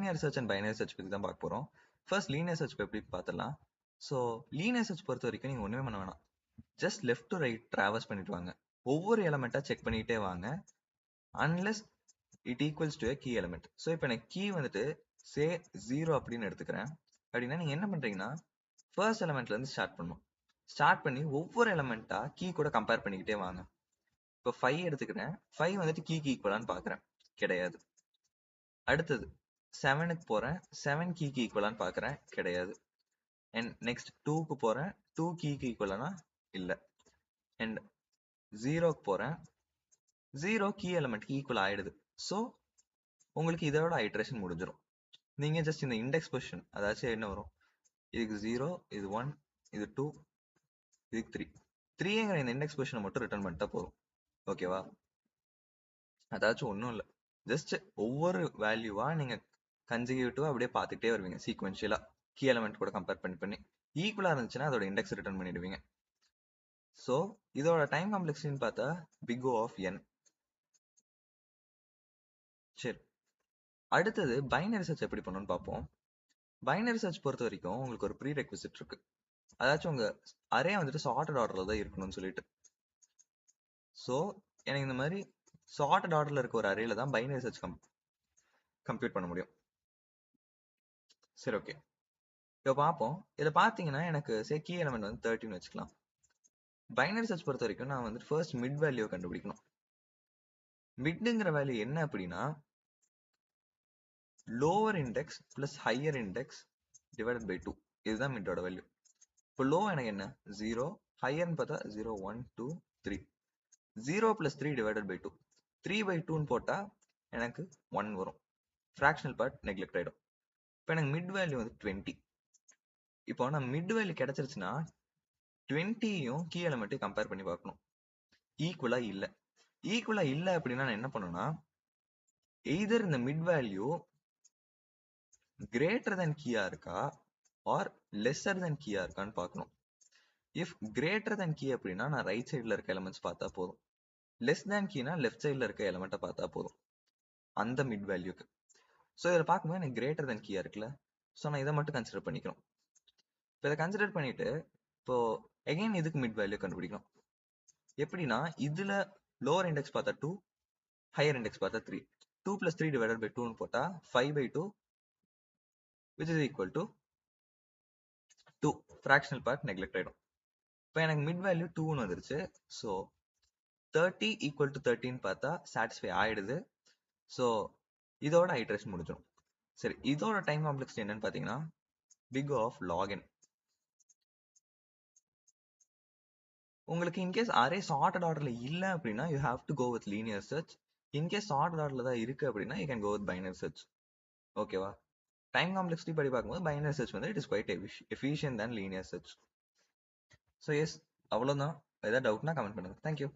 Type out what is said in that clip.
Linear search and binary search பற்றி தான் பார்க்க போகிறோம். ஃபர்ஸ்ட் லீனியர் சர்ச் எப்படி பார்த்துடலாம். ஸோ லீனியர் சர்ச் பொறுத்த வரைக்கும் நீங்கள் ஒன்றுமே பண்ண வேணாம். Just left to right traverse பண்ணிட்டு வாங்க. ஒவ்வொரு எலமெண்ட்டாக செக் பண்ணிகிட்டே வாங்க. Unless it equals to key element. So இப்போ எனக்கு கீ வந்துட்டு சே 0 அப்படின்னு எடுத்துக்கிறேன் அப்படின்னா நீங்கள் என்ன பண்ணுறீங்கன்னா ஃபர்ஸ்ட் எலமெண்ட்லேருந்து ஸ்டார்ட் பண்ணணும். ஸ்டார்ட் பண்ணி ஒவ்வொரு எலமெண்ட்டாக கீ கூட கம்பேர் பண்ணிக்கிட்டே வாங்க. இப்போ 5 எடுத்துக்கிறேன். 5 வந்துட்டு கீக்கு ஈக்குவலான்னு பார்க்குறேன், கிடையாது. அடுத்தது 7க்கு போகிறேன். 7 கீக்கு ஈக்குவலான்னு பார்க்குறேன், கிடையாது. அண்ட் நெக்ஸ்ட் 2க்கு போகிறேன். 2 கீக்கு ஈக்குவலானா இல்லை. அண்ட் 0க்கு போகிறேன். 0 கீ எலமெண்ட்க்கு ஈக்குவல் ஆயிடுது. ஸோ உங்களுக்கு இதோட ஐட்ரேஷன் முடிஞ்சிடும். நீங்கள் ஜஸ்ட் இந்த இண்டெக்ஸ் பொசிஷன், அதாச்சும் என்ன வரும், இதுக்கு 0, இது 1, இது 2, இதுக்கு 3. 3ங்கிற இந்த இண்டெக்ஸ் பொசிஷனை மட்டும் ரிட்டர்ன் பண்ணிட்டா போதும். ஓகேவா? அதாச்சும் ஒன்றும் இல்லை, ஜஸ்ட் ஒவ்வொரு வேல்யூவா நீங்க கன்சிக்யூட்டிவா அப்படியே பார்த்துட்டே வருவீங்க சீக்வென்ஷியலா. கீ எலமெண்ட் கூட கம்பேர் பண்ணி ஈக்குவலா இருந்துச்சுன்னா அதோட இண்டெக்ஸ் ரிட்டர்ன் பண்ணிடுவீங்க. ஸோ இதோட டைம் காம்ப்ளெக்சிட்டின்னு பார்த்தா பிக் O ஆஃப் n. சரி, அடுத்தது பைனரி சர்ச் எப்படி பண்ணணும்னு பார்ப்போம். பைனரி சர்ச் பொறுத்த வரைக்கும் உங்களுக்கு ஒரு ப்ரீ ரெக்விசிட் இருக்கு. அதாச்சும் உங்க அரே வந்துட்டு சார்ட்டட் ஆர்டர்ல தான் இருக்கணும்னு சொல்லிட்டு. ஸோ எனக்கு இந்த மாதிரி சார்ட்டட் ஆர்டர்ல இருக்க ஒரு அரேல தான் பைனரி சர்ச் கம்ப்யூட் பண்ண முடியும். சரி, ஓகே, இப்போ பார்ப்போம். இதில் பார்த்தீங்கன்னா எனக்கு கீ எலமெண்ட் வந்து 13 வச்சுக்கலாம். பைனரி சர்ச் பொறுத்த வரைக்கும் நான் வந்து ஃபர்ஸ்ட் மிட் வேல்யூ கண்டுபிடிக்கணும். மிட்ங்கிற வேல்யூ என்ன அப்படின்னா lower index plus higher index divided by 2. இதுதான் மிட்டோட வேல்யூ. இப்போ லோ எனக்கு என்ன 0, ஹையர்னு பார்த்தா 0, 1, 2, 3. 0 பிளஸ் 3 டிவைடட் பை 2. 3/2ன்னு போட்டால் எனக்கு 1 வரும். ஃப்ராக்ஷனல் பார்ட் நெக்லெக்ட் ஆகிடும். இப்போ எனக்கு மிட் வேல்யூ வந்து 20. இப்போ நான் மிட் வேல்யூ கிடைச்சிருச்சுன்னா 20யும் கீ எலமெண்ட்டையும் கம்பேர் பண்ணி பார்க்கணும். ஈக்குவலா இல்லை. ஈக்குவலா இல்லை அப்படின்னா நான் என்ன பண்ணணும்னா எய்தர் இந்த மிட் வேல்யூ கிரேட்டர் தென் கீயா இருக்கா ஆர் லெஸ்ஸர் தென் கீயா இருக்கான்னு பார்க்கணும். இஃப் கிரேட்டர் தென் கீ அப்படின்னா நான் ரைட் சைடில் இருக்க எலமெண்ட்ஸ் பார்த்தா போதும். லெஸ் தேன் கீனா லெஃப்ட் சைடில் இருக்க எலமெண்ட்டை பார்த்தா போதும் அந்த மிட் வேல்யூக்கு. ஸோ இதில் பார்க்கும்போது எனக்கு கிரேட்டர் தென் கீயா இருக்குல்ல, ஸோ நான் இதை மட்டும் கன்சிடர் பண்ணிக்கிறோம். இப்போ இதை கன்சிடர் பண்ணிட்டு இப்போ எகைன் இதுக்கு மிட் வேல்யூ கண்டுபிடிக்கணும். எப்படின்னா இதுல லோவர் இண்டெக்ஸ் பார்த்தா 2, ஹையர் இண்டெக்ஸ் பார்த்தா 3. 2 plus 3 divided by 2 போட்டா 5/2 which is equal to 2. fractional part neglect ஆயிடும். இப்போ எனக்கு மிட் வேல்யூ 2ன்னு வந்துருச்சு. ஸோ 30 equal to 13 பார்த்தா சாட்டிஸ்ஃபை ஆயிடுது. ஸோ இதோட ஐட்ரேஷன் முடிஞ்சிடும். சரி, இதோட டைம் காம்ப்ளெக்சிட்டி என்னன்னு பார்த்தீங்கன்னா big O of log n. உங்களுக்கு இன்கேஸ் அரே சார்ட்டட் ஆர்டர்ல இல்லை அப்படின்னா you have to go with linear search. In case sorted ஆர்டர்ல தான் இருக்கு அப்படின்னா you can go with binary search. ஓகேவா? டைம் காம்ப்ளெக்சிட்டி படி பார்க்கும்போது பைனரி சர்ச் வந்து it is quite efficient than linear search. So yes, அவ்வளோதான். ஏதாவது டவுட்னா கமெண்ட் பண்ணுங்க. தேங்க்யூ.